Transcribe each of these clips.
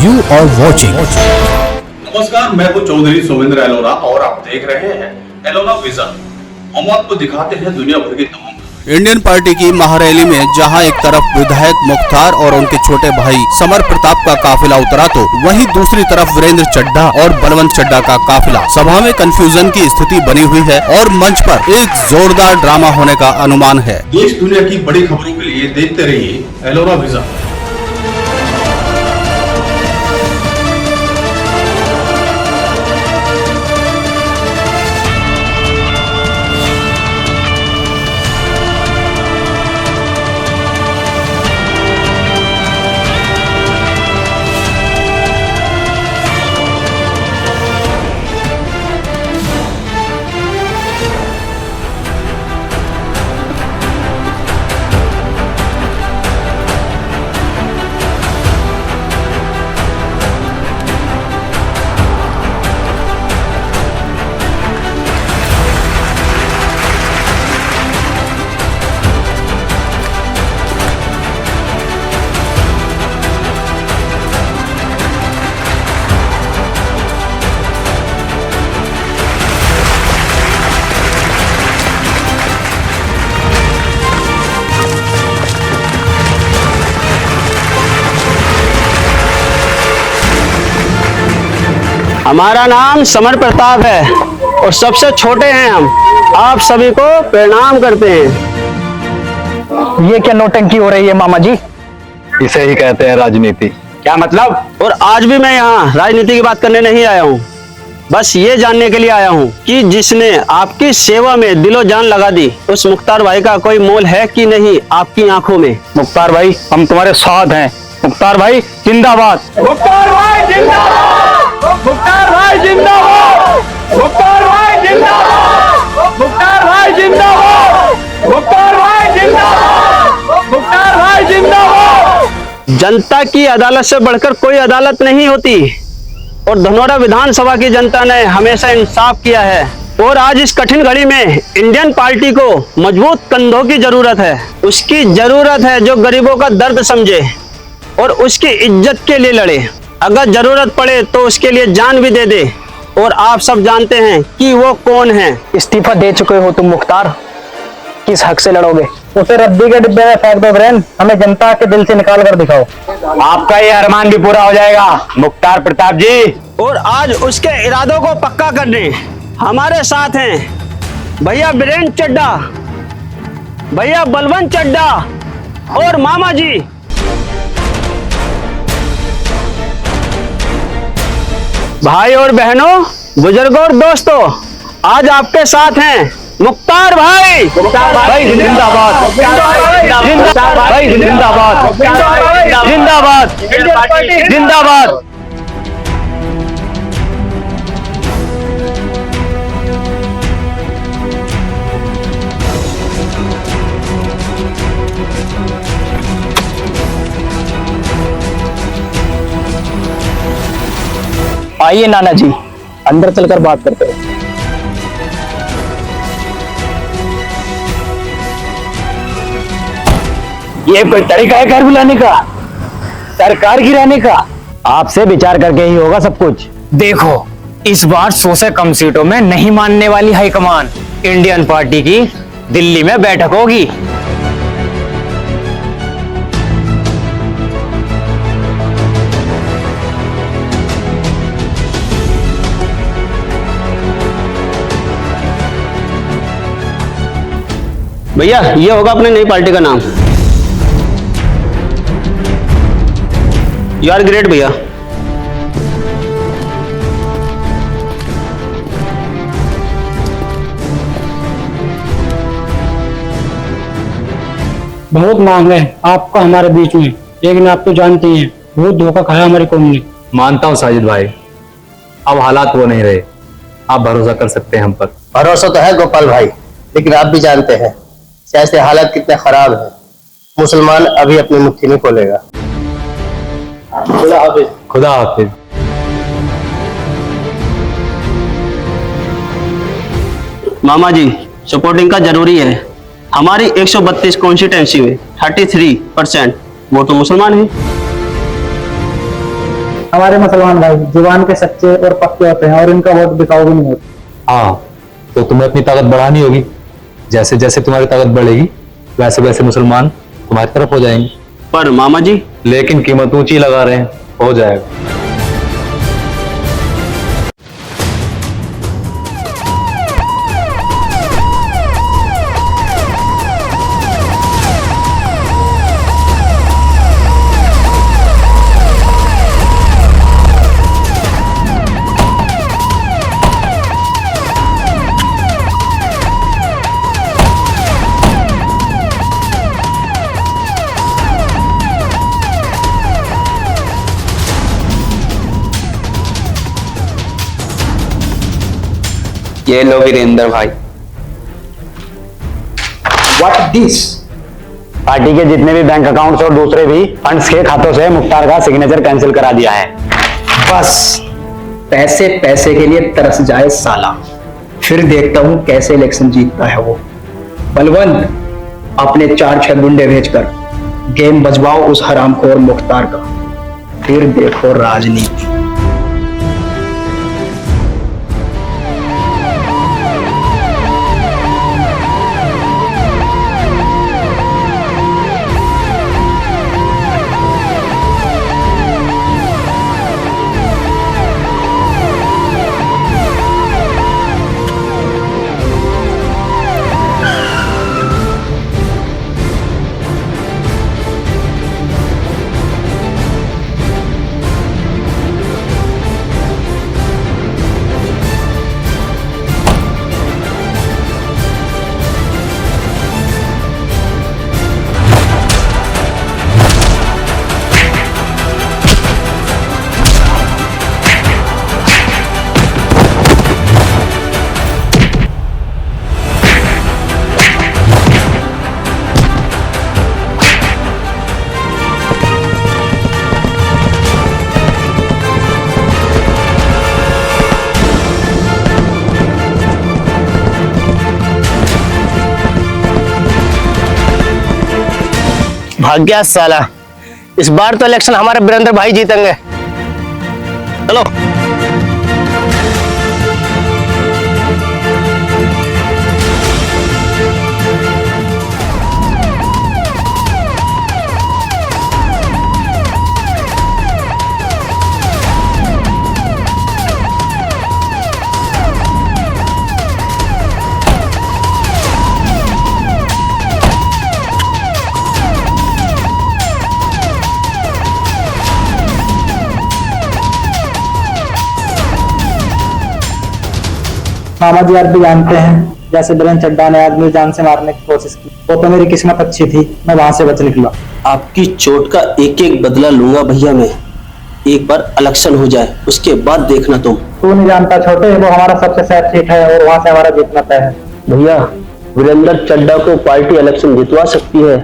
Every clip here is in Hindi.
You are watching. नमस्कार, मैं हूं चौधरी सोमेंद्र एलोरा और आप देख रहे हैं एलोरा विजन। हम आपको दिखाते हैं दुनिया भर की तमाम। इंडियन पार्टी की महारैली में जहां एक तरफ विधायक मुख्तार और उनके छोटे भाई समर प्रताप का काफिला उतरा तो वहीं दूसरी तरफ वीरेंद्र चड्ढा और बलवंत चड्ढा का काफिला। सभा में कंफ्यूजन की स्थिति बनी हुई है और मंच पर एक जोरदार ड्रामा होने का अनुमान है। देश दुनिया की बड़ी खबरों के लिए देखते रहिए एलोरा विजन। हमारा नाम समर प्रताप है और सबसे छोटे हैं हम। आप सभी को प्रणाम करते हैं। ये क्या नौटंकी हो रही है मामा जी? इसे ही कहते हैं राजनीति। क्या मतलब? और आज भी मैं यहाँ राजनीति की बात करने नहीं आया हूँ, बस ये जानने के लिए आया हूँ कि जिसने आपकी सेवा में दिलो जान लगा दी उस मुख्तार भाई का कोई मोल है कि नहीं आपकी आंखों में? मुख्तार भाई, हम तुम्हारे साथ हैं। मुख्तार भाई जिंदाबाद। मुख्तार भाई जिंदाबाद। मुख्तार भाई जिंदाबाद। मुख्तार भाई जिंदाबाद। मुख्तार भाई जिंदाबाद। मुख्तार भाई जिंदाबाद। मुख्तार भाई जिंदाबाद। जनता की अदालत से बढ़कर कोई अदालत नहीं होती और धनौरा विधानसभा की जनता ने हमेशा इंसाफ किया है और आज इस कठिन घड़ी में इंडियन पार्टी को मजबूत कंधों की जरूरत है। उसकी जरूरत है जो गरीबों का दर्द समझे और उसकी इज्जत के लिए लड़े। अगर जरूरत पड़े तो उसके लिए जान भी दे दे। और आप सब जानते हैं कि वो कौन है। इस्तीफा दे चुके हो तुम मुख्तार, किस हक से लड़ोगे? उसे रद्दी के डिब्बे में फेंक दो फ्रेंड, हमें जनता के दिल से निकाल कर दिखाओ। आपका ये अरमान भी पूरा हो जाएगा मुख्तार प्रताप जी। और आज उसके इरादों को पक्का करने हमारे साथ हैं भैया वीरेंद्र चड्ढा, भैया बलवंत चड्ढा और मामा जी। भाई और बहनों, बुजुर्गों और दोस्तों, आज आपके साथ हैं मुख्तार भाई। मुख्तार भाई जिंदाबाद। मुख्तार भाई जिंदाबाद। जिंदाबाद जिंदाबाद। आइए नाना जी, अंदर चलकर बात करते हैं। ये कोई तरीका है घर बुलाने का, सरकार गिराने का? आपसे विचार करके ही होगा सब कुछ। देखो, इस बार 100 से कम सीटों में नहीं मानने वाली हाईकमान इंडियन पार्टी की दिल्ली में बैठक होगी। भैया ये होगा अपने नई पार्टी का नाम। यू आर ग्रेट भैया। बहुत मांग है आपका हमारे बीच में, लेकिन आप तो जानते हैं बहुत धोखा खाया हमारी कौम ने। मानता हूँ साजिद भाई, अब हालात वो नहीं रहे। आप भरोसा कर सकते हैं हम पर। भरोसा तो है गोपाल भाई, लेकिन आप भी जानते हैं सियासी हालात कितने खराब है। मुसलमान अभी अपनी मुट्ठी नहीं खोलेगा। खुदा हाफिज। खुदा हाफिज। मामा जी, सपोर्टिंग का जरूरी है। हमारी 132 कॉन्स्टिट्यूंसी में 33% वो तो मुसलमान है। हमारे मुसलमान भाई जुबान के सच्चे और पक्के होते हैं और इनका वोट बिकाऊ भी नहीं होता। हाँ, तो तुम्हें अपनी ताकत बढ़ानी होगी। जैसे जैसे तुम्हारी ताकत बढ़ेगी वैसे वैसे मुसलमान तुम्हारी तरफ हो जाएंगे। पर मामा जी, लेकिन कीमत ऊंची लगा रहे हैं, हो जाएगा। ये लो वीरेंद्र भाई। What this? पार्टी के जितने भी बैंक अकाउंट्स और दूसरे भी फंड्स के खातों से मुख्तार का सिग्नेचर कैंसिल करा दिया है। बस पैसे पैसे के लिए तरस जाए साला, फिर देखता हूं कैसे इलेक्शन जीतता है वो। बलवंत, अपने 4-6 गुंडे भेजकर गेम बजवाओ उस हरामखोर मुख्तार का, फिर देखो राजनीति। भाग गया साला, इस बार तो इलेक्शन हमारे वीरेंद्र भाई जीतेंगे। चलो। मामा जी आप भी जानते हैं, जैसे वीरेंद्र चड्ढा ने आज मेरी जान से मारने की कोशिश की, वो तो मेरी किस्मत अच्छी थी, मैं वहां से बच निकला। आपकी चोट का एक एक बदला लूंगा भैया मैं। एक बार इलेक्शन हो जाए उसके बाद देखना तुम। तू नहीं जानता छोटे, वो हमारा सबसे सेफ सीट है और वहां से हमारा जीतना तय है। भैया, वीरेंद्र चड्ढा को पार्टी इलेक्शन जितवा सकती है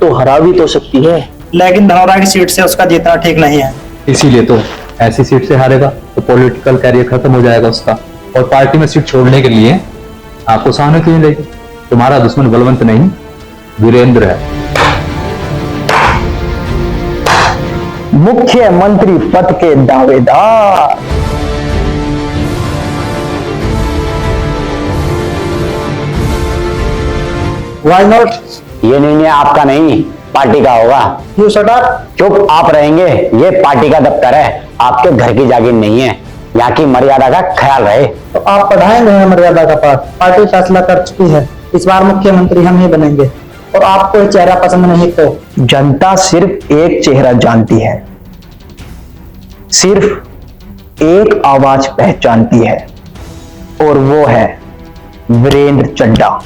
तो हरा भी तो सकती है, लेकिन धनौरा की सीट से उसका जीतना ठीक नहीं है। इसीलिए तो ऐसी सीट से हारेगा तो पॉलिटिकल कैरियर खत्म हो जाएगा उसका, और पार्टी में सीट छोड़ने के लिए आपको सहानुभूति मिलेगी। तुम्हारा दुश्मन बलवंत नहीं, वीरेंद्र है। मुख्यमंत्री पद के दावेदार। Why not? ये निर्णय आपका नहीं, पार्टी का होगा। You shut up. चुप आप रहेंगे, ये पार्टी का दफ्तर है, आपके घर की जागीर नहीं है। यहाँ की मर्यादा का ख्याल रहे। तो आप पढ़ाएंगे हमें मर्यादा का पाठ। पार्टी फैसला कर चुकी है, इस बार मुख्यमंत्री हम ही बनेंगे, और आपको ये चेहरा पसंद नहीं तो। जनता सिर्फ एक चेहरा जानती है, सिर्फ एक आवाज पहचानती है, और वो है वीरेंद्र चड्ढा।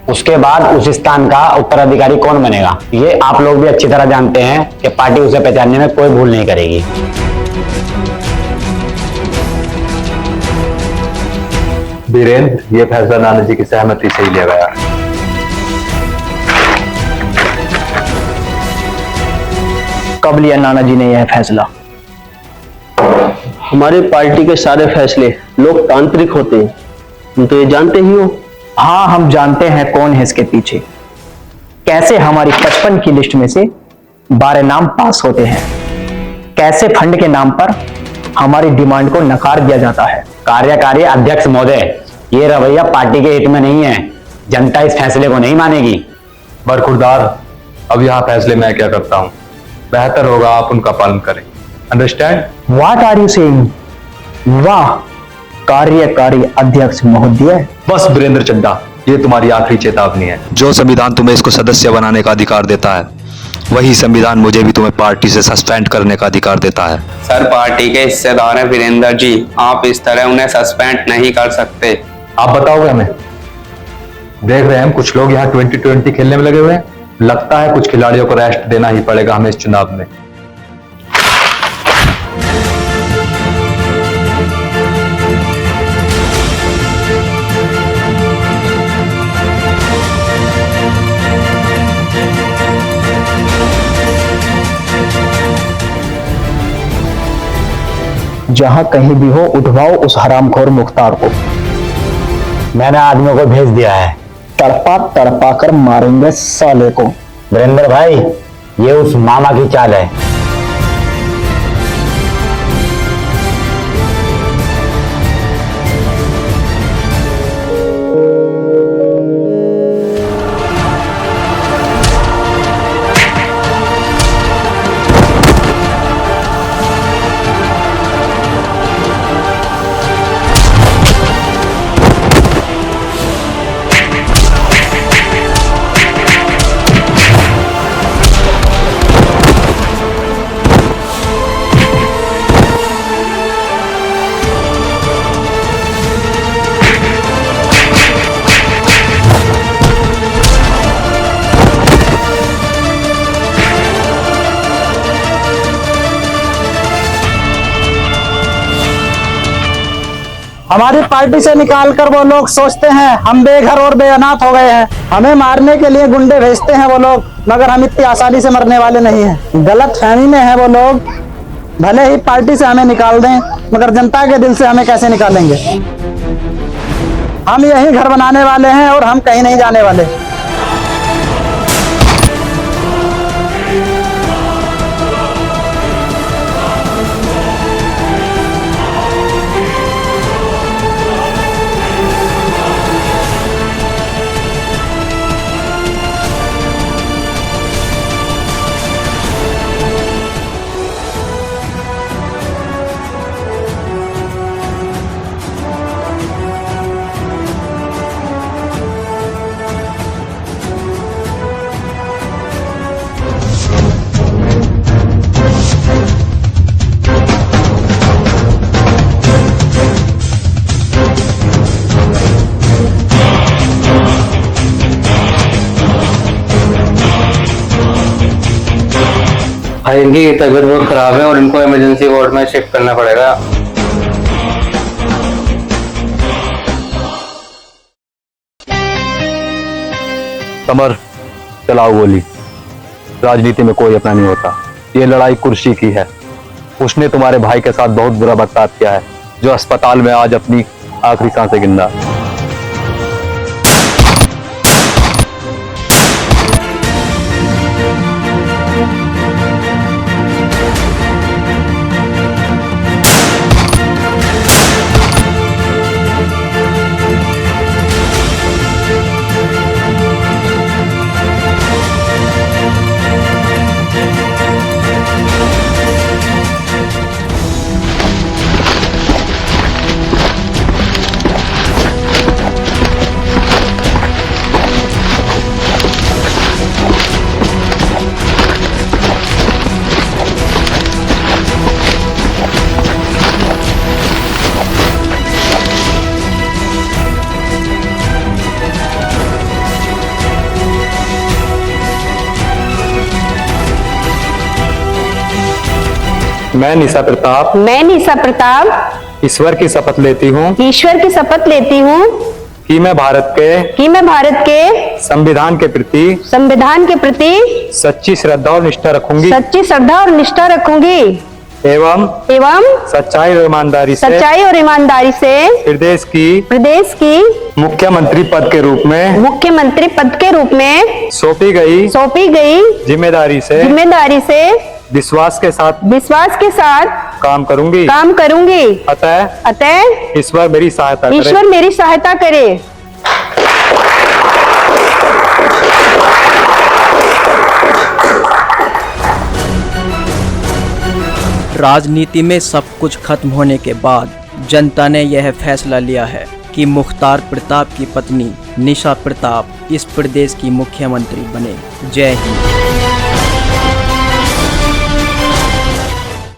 उसके बाद उस स्थान का उत्तराधिकारी कौन बनेगा, ये आप लोग भी अच्छी तरह जानते हैं कि पार्टी उसे पहचानने में कोई भूल नहीं करेगी। वीरेंद्र, ये फैसला नाना जी की सहमति से ही लिया गया। कब लिया नाना जी ने यह फैसला? हमारे पार्टी के सारे फैसले लोकतांत्रिक होते हैं, तुम तो ये जानते ही हो। हाँ, हम जानते हैं कौन है इसके पीछे, कैसे हमारी 55 की लिस्ट में से 12 नाम पास होते हैं, कैसे फंड के नाम पर हमारी डिमांड को नकार दिया जाता है। कार्यकारी अध्यक्ष महोदय, ये रवैया पार्टी के हित में नहीं है। जनता इस फैसले को नहीं मानेगी। बरखुरदार, अब यहाँ फैसले मैं क्या करता हूँ, बेहतर होगा आप उनका पालन करें। Understand? What are you saying? वाह कार्यकारी अध्यक्ष महोदय। बस वीरेंद्र चड्ढा, ये तुम्हारी आखिरी चेतावनी है। जो संविधान तुम्हें इसको सदस्य बनाने का अधिकार देता है, वही संविधान मुझे भी तुम्हें पार्टी से सस्पेंड करने का अधिकार देता है। सर, पार्टी के हिस्सेदार हैं वीरेंद्र जी, आप इस तरह उन्हें सस्पेंड नहीं कर सकते। आप बताओगे हमें? देख रहे हैं हम कुछ लोग यहाँ 2020 खेलने में लगे हुए हैं। लगता है कुछ खिलाड़ियों को रेस्ट देना ही पड़ेगा हमें इस चुनाव में। जहां कहीं भी हो उठवाओ उस हरामखोर मुख्तार को। मैंने आदमियों को भेज दिया है। तड़पा तड़पा कर मारेंगे साले को। वीरेंद्र भाई, ये उस मामा की चाल है। हमारी पार्टी से निकालकर वो लोग सोचते हैं हम बेघर और बेअनाथ हो गए हैं। हमें मारने के लिए गुंडे भेजते हैं वो लोग, मगर हम इतनी आसानी से मरने वाले नहीं हैं। गलत फहमी में है वो लोग। भले ही पार्टी से हमें निकाल दें, मगर जनता के दिल से हमें कैसे निकालेंगे? हम यही घर बनाने वाले हैं और हम कहीं नहीं जाने वाले। भाई, इनकी तबीयत बहुत खराब है और इनको इमरजेंसी वार्ड में शिफ्ट करना पड़ेगा। समर, चलाओ गोली। राजनीति में कोई अपना नहीं होता। ये लड़ाई कुर्सी की है। उसने तुम्हारे भाई के साथ बहुत बुरा बर्ताव किया है, जो अस्पताल में आज अपनी आखिरी सांसें गिन रहा है। मैं निशा प्रताप ईश्वर की शपथ लेती हूँ कि मैं भारत के संविधान के प्रति सच्ची श्रद्धा और निष्ठा रखूंगी एवं सच्चाई और ईमानदारी से प्रदेश की मुख्यमंत्री पद के रूप में सौंपी गई जिम्मेदारी से विश्वास के साथ काम करूंगी। काम करूंगी। अतः ईश्वर मेरी सहायता करे। ईश्वर मेरी सहायता करे। राजनीति में सब कुछ खत्म होने के बाद जनता ने यह फैसला लिया है कि मुख्तार प्रताप की पत्नी निशा प्रताप इस प्रदेश की मुख्यमंत्री बने। जय हिंद।